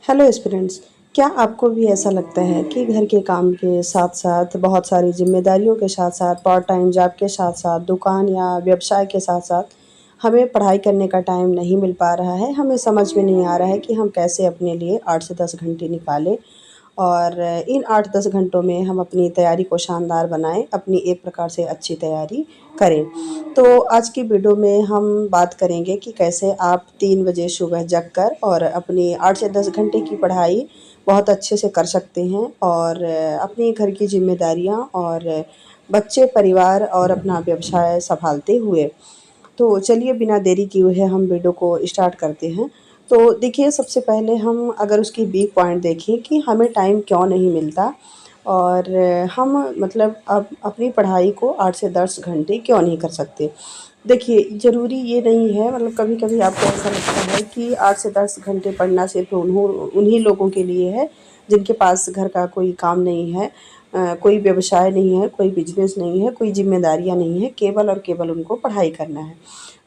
Hello students. क्या आपको भी ऐसा लगता है कि घर के काम के साथ साथ बहुत सारी जिम्मेदारियों के साथ साथ पार्ट टाइम जॉब के साथ साथ दुकान या व्यवसाय के साथ साथ हमें पढ़ाई करने का टाइम नहीं मिल पा रहा है? हमें समझ में नहीं आ रहा है कि हम कैसे अपने लिए 8 से 10 घंटे निकालें और इन 8-10 घंटों में हम अपनी तैयारी को शानदार बनाएं, अपनी एक प्रकार से अच्छी तैयारी करें। तो आज की वीडियो में हम बात करेंगे कि कैसे आप 3 बजे सुबह जग कर और अपनी 8 से 10 घंटे की पढ़ाई बहुत अच्छे से कर सकते हैं और अपनी घर की जिम्मेदारियां और बच्चे, परिवार और अपना व्यवसाय संभालते हुए। तो चलिए बिना देरी किए हुए हम वीडियो को स्टार्ट करते हैं। तो देखिए, सबसे पहले हम अगर उसकी वीक पॉइंट देखें कि हमें टाइम क्यों नहीं मिलता और हम मतलब अब अपनी पढ़ाई को 8 से 10 घंटे क्यों नहीं कर सकते। देखिए, ज़रूरी ये नहीं है, मतलब कभी-कभी आपको ऐसा लगता है कि 8 से 10 घंटे पढ़ना सिर्फ़ उन्हीं लोगों के लिए है जिनके पास घर का कोई काम नहीं है, कोई व्यवसाय नहीं है, कोई बिज़नेस नहीं है, कोई ज़िम्मेदारियाँ नहीं है, केवल और केवल उनको पढ़ाई करना है।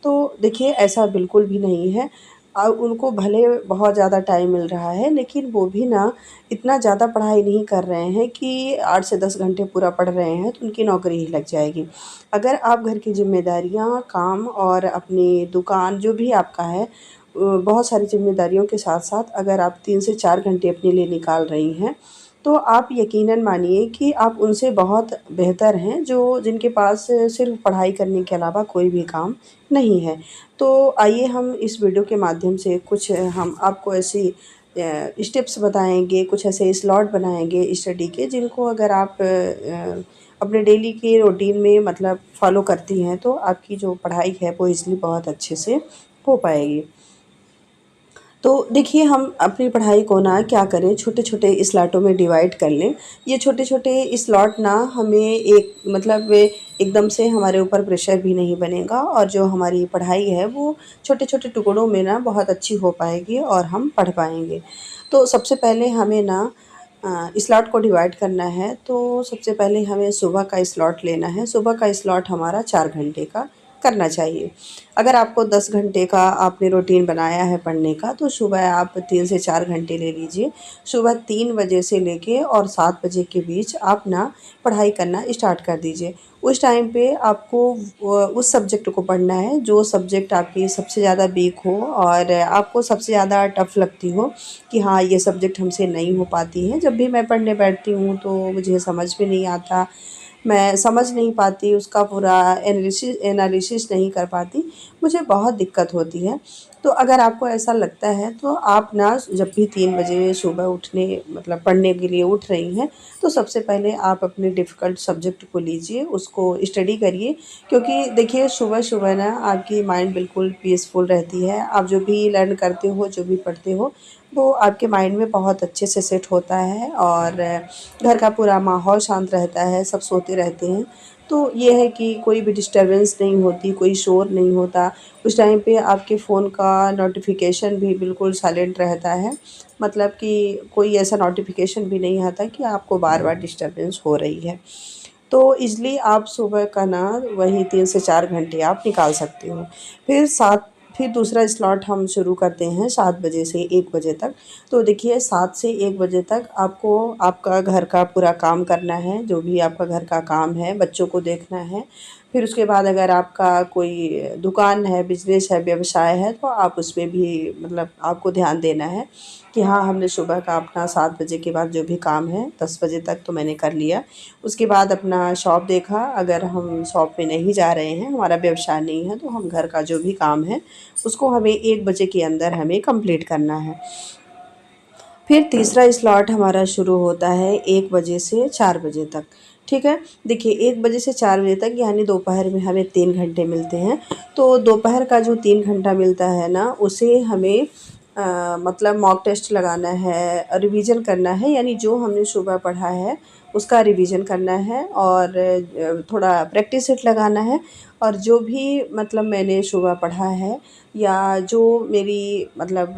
तो देखिए, ऐसा बिल्कुल भी नहीं है। उनको भले बहुत ज़्यादा टाइम मिल रहा है, लेकिन वो भी ना इतना ज़्यादा पढ़ाई नहीं कर रहे हैं कि 8 से 10 घंटे पूरा पढ़ रहे हैं तो उनकी नौकरी ही लग जाएगी। अगर आप घर की ज़िम्मेदारियाँ, काम और अपनी दुकान जो भी आपका है, बहुत सारी ज़िम्मेदारियों के साथ-साथ अगर आप 3 से 4 घंटे अपने लिए निकाल रही हैं, तो आप यकीनन मानिए कि आप उनसे बहुत बेहतर हैं जो जिनके पास सिर्फ़ पढ़ाई करने के अलावा कोई भी काम नहीं है। तो आइए हम इस वीडियो के माध्यम से कुछ हम आपको ऐसी स्टेप्स बताएँगे, कुछ ऐसे स्लॉट बनाएँगे स्टडी के, जिनको अगर आप अपने डेली के रूटीन में मतलब फ़ॉलो करती हैं तो आपकी जो पढ़ाई है वो ईज़िली बहुत अच्छे से हो पाएगी। तो देखिए, हम अपनी पढ़ाई को ना क्या करें, छोटे-छोटे स्लॉटों में डिवाइड कर लें। ये छोटे-छोटे स्लॉट ना हमें एक मतलब एकदम से हमारे ऊपर प्रेशर भी नहीं बनेगा और जो हमारी पढ़ाई है वो छोटे-छोटे टुकड़ों में ना बहुत अच्छी हो पाएगी और हम पढ़ पाएँगे। तो सबसे पहले हमें ना स्लॉट को डिवाइड करना है। तो सबसे पहले हमें सुबह का स्लॉट लेना है। सुबह का स्लॉट हमारा 4 घंटे का करना चाहिए। अगर आपको 10 घंटे का आपने रूटीन बनाया है पढ़ने का, तो सुबह आप 3 से 4 घंटे ले लीजिए। सुबह 3 बजे से लेके और 7 बजे के बीच आप ना पढ़ाई करना स्टार्ट कर दीजिए। उस टाइम पे आपको उस सब्जेक्ट को पढ़ना है जो सब्जेक्ट आपकी सबसे ज़्यादा वीक हो और आपको सबसे ज़्यादा टफ़ लगती हो कि हाँ, ये सब्जेक्ट हमसे नहीं हो पाती है। जब भी मैं पढ़ने बैठती हूँ तो मुझे समझ में नहीं आता, मैं समझ नहीं पाती, उसका पूरा एनालिसिस नहीं कर पाती, मुझे बहुत दिक्कत होती है। तो अगर आपको ऐसा लगता है तो आप ना जब भी 3 बजे सुबह उठने मतलब पढ़ने के लिए उठ रही हैं, तो सबसे पहले आप अपने डिफ़िकल्ट सब्जेक्ट को लीजिए, उसको स्टडी करिए। क्योंकि देखिए, सुबह-सुबह ना आपकी माइंड बिल्कुल पीसफुल रहती है। आप जो भी लर्न करते हो, जो भी पढ़ते हो, वो आपके माइंड में बहुत अच्छे से सेट होता है और घर का पूरा माहौल शांत रहता है, सब सोते रहते हैं। तो ये है कि कोई भी डिस्टर्बेंस नहीं होती, कोई शोर नहीं होता। उस टाइम पे आपके फ़ोन का नोटिफ़िकेशन भी बिल्कुल साइलेंट रहता है। मतलब कि कोई ऐसा नोटिफ़िकेशन भी नहीं आता कि आपको बार-बार डिस्टर्बेंस हो रही है। तो इसलिए आप सुबह का ना वही 3 से 4 घंटे आप निकाल सकते हो। फिर दूसरा स्लॉट हम शुरू करते हैं 7 बजे से 1 बजे तक। तो देखिए, 7 से 1 बजे तक आपको आपका घर का पूरा काम करना है, जो भी आपका घर का काम है, बच्चों को देखना है। फिर उसके बाद अगर आपका कोई दुकान है, बिज़नेस है, व्यवसाय है, तो आप उसमें भी मतलब आपको ध्यान देना है कि हाँ, हमने सुबह का अपना 7 बजे के बाद जो भी काम है 10 बजे तक तो मैंने कर लिया। उसके बाद अपना शॉप देखा, अगर हम शॉप पे नहीं जा रहे हैं, हमारा व्यवसाय नहीं है, तो हम घर का जो भी काम है उसको हमें 1 बजे के अंदर हमें कंप्लीट करना है। फिर तीसरा स्लॉट हमारा शुरू होता है 1 बजे से 4 बजे तक, ठीक है? देखिए, 1 बजे से 4 बजे तक यानी दोपहर में हमें 3 घंटे मिलते हैं। तो दोपहर का जो 3 घंटा मिलता है ना, उसे हमें मतलब मॉक टेस्ट लगाना है, रिवीज़न करना है, यानी जो हमने सुबह पढ़ा है उसका रिवीज़न करना है और थोड़ा प्रैक्टिस सेट लगाना है। और जो भी मतलब मैंने सुबह पढ़ा है या जो मेरी मतलब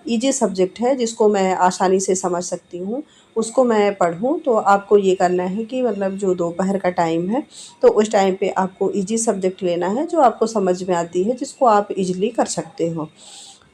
ईज़ी सब्जेक्ट है जिसको मैं आसानी से समझ सकती हूँ, उसको मैं पढ़ूँ। तो आपको ये करना है कि मतलब जो दोपहर का टाइम है, तो उस टाइम पे आपको ईज़ी सब्जेक्ट लेना है जो आपको समझ में आती है, जिसको आप ईज़िली कर सकते हो।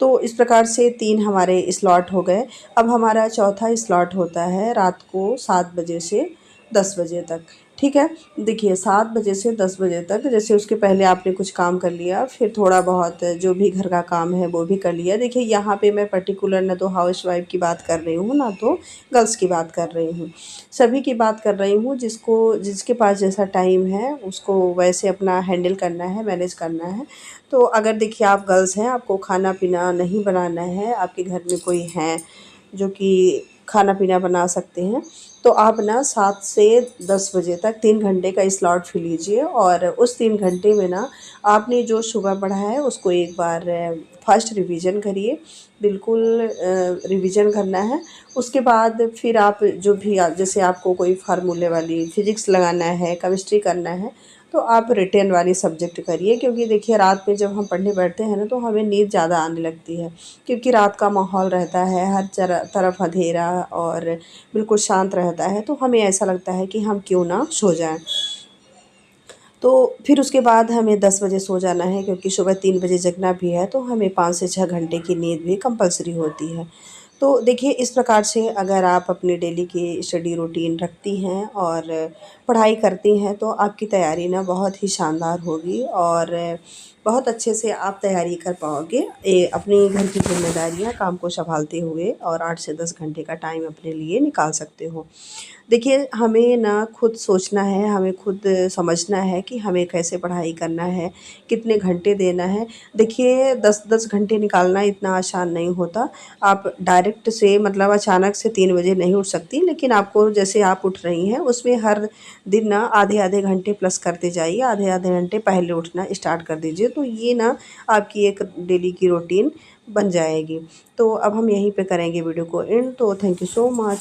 तो इस प्रकार से 3 हमारे स्लॉट हो गए। अब हमारा चौथा स्लॉट होता है रात को 7 बजे से 10 बजे तक, ठीक है। देखिए 7 बजे से 10 बजे तक, जैसे उसके पहले आपने कुछ काम कर लिया, फिर थोड़ा बहुत जो भी घर का काम है वो भी कर लिया। देखिए यहाँ पे मैं पर्टिकुलर ना तो हाउसवाइफ़ की बात कर रही हूँ, ना तो गर्ल्स की बात कर रही हूँ। सभी की बात कर रही हूँ, जिसके पास जैसा टाइम है उसको वैसे अपना हैंडल करना है, मैनेज करना है। तो अगर देखिए आप गर्ल्स हैं, आपको खाना-पीना नहीं बनाना है, आपके घर में कोई हैं जो कि खाना-पीना बना सकते हैं, तो आप ना 7 से 10 बजे तक 3 घंटे का स्लॉट लीजिए और उस 3 घंटे में ना आपने जो सुबह पढ़ा है उसको एक बार फर्स्ट रिवीजन करिए, बिल्कुल रिवीजन करना है। उसके बाद फिर आप जो भी जैसे आपको कोई फ़ॉर्मूले वाली फ़िज़िक्स लगाना है, केमिस्ट्री करना है, तो आप रिटेन वाली सब्जेक्ट करिए, क्योंकि देखिए रात में जब हम पढ़ने बैठते हैं ना तो हमें नींद ज़्यादा आने लगती है, क्योंकि रात का माहौल रहता है, हर तरफ अंधेरा और बिल्कुल शांत रहता है, तो हमें ऐसा लगता है कि हम क्यों ना सो जाएं। तो फिर उसके बाद हमें 10 बजे सो जाना है, क्योंकि सुबह 3 बजे जगना भी है, तो हमें 5 से 6 घंटे की नींद भी कंपलसरी होती है। तो देखिए इस प्रकार से अगर आप अपनी डेली की स्टडी रूटीन रखती हैं और पढ़ाई करती हैं, तो आपकी तैयारी ना बहुत ही शानदार होगी और बहुत अच्छे से आप तैयारी कर पाओगे। अपनी घर की ज़िम्मेदारियाँ, काम को सँभालते हुए, और 8 से 10 घंटे का टाइम अपने लिए निकाल सकते हो। देखिए हमें ना खुद सोचना है, हमें खुद समझना है कि हमें कैसे पढ़ाई करना है, कितने घंटे देना है। देखिए 10-10 घंटे निकालना इतना आसान नहीं होता। आप डायरेक्ट से मतलब अचानक से 3 बजे नहीं उठ सकती, लेकिन आपको जैसे आप उठ रही हैं उसमें हर दिन ना आधे-आधे घंटे प्लस करते जाइए, आधे-आधे घंटे पहले उठना स्टार्ट कर दीजिए। तो ये ना आपकी एक डेली की रूटीन बन जाएगी। तो अब हम यहीं पे करेंगे वीडियो को एंड। तो थैंक यू सो मच।